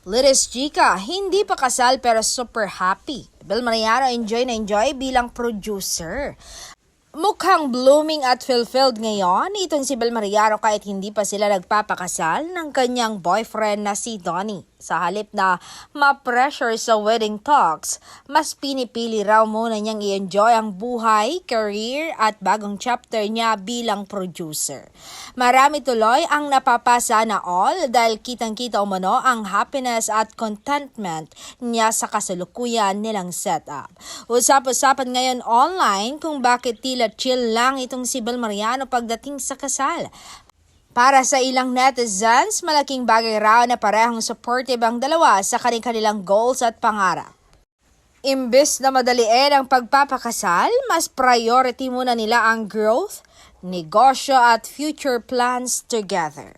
Liris Chica, hindi pa kasal pero super happy. Bel Mariano enjoy na enjoy bilang producer. Mukhang blooming at fulfilled ngayon itong si Bel Mariano kahit hindi pa sila nagpapakasal ng kanyang boyfriend na si Donnie. Sa halip na ma-pressure sa wedding talks, mas pinipili raw muna niyang i-enjoy ang buhay, career at bagong chapter niya bilang producer. Marami tuloy ang napapasa na all dahil kitang-kita umano ang happiness at contentment niya sa kasalukuyan nilang setup. Usap-usapan ngayon online kung bakit tila chill lang itong si Bel Mariano pagdating sa kasal. Para sa ilang netizens, malaking bagay raw na parehong supportive ang dalawa sa kanilang goals at pangarap. Imbes na madaliin ang pagpapakasal, mas priority muna nila ang growth, negosyo at future plans together.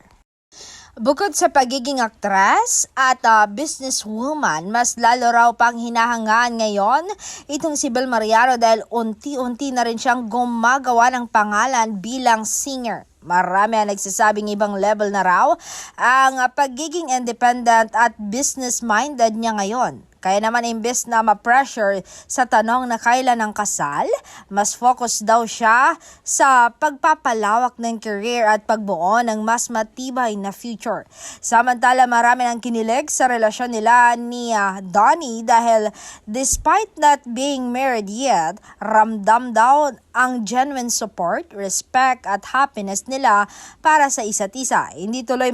Bukod sa pagiging aktres at businesswoman, mas lalo raw pang hinahangaan ngayon itong si Bel Mariano dahil unti-unti na rin siyang gumagawa ng pangalan bilang singer. Marami ang nagsasabing ibang level na raw ang pagiging independent at business-minded niya ngayon. Kaya naman imbes na ma-pressure sa tanong na kailan ang kasal, mas focus daw siya sa pagpapalawak ng career at pagbuo ng mas matibay na future. Samantala marami nang kinilig sa relasyon nila ni Donnie dahil despite not being married yet, ramdam daw ang genuine support, respect at happiness nila para sa isa't isa. Hindi tuloy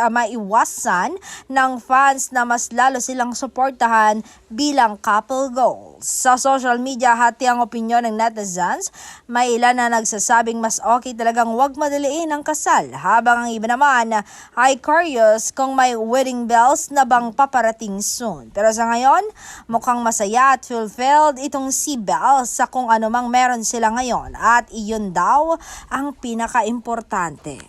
maiwasan ng fans na mas lalo silang suportahan bilang couple goals. Sa social media, hati ang opinyon ng netizens. May ilan na nagsasabing mas okay talagang wag madaliin ang kasal, habang ang iba naman ay curious kung may wedding bells na bang paparating soon. Pero sa ngayon, mukhang masaya at fulfilled itong si Bel sa kung anumang meron sila ngayon at iyon daw ang pinaka-importante.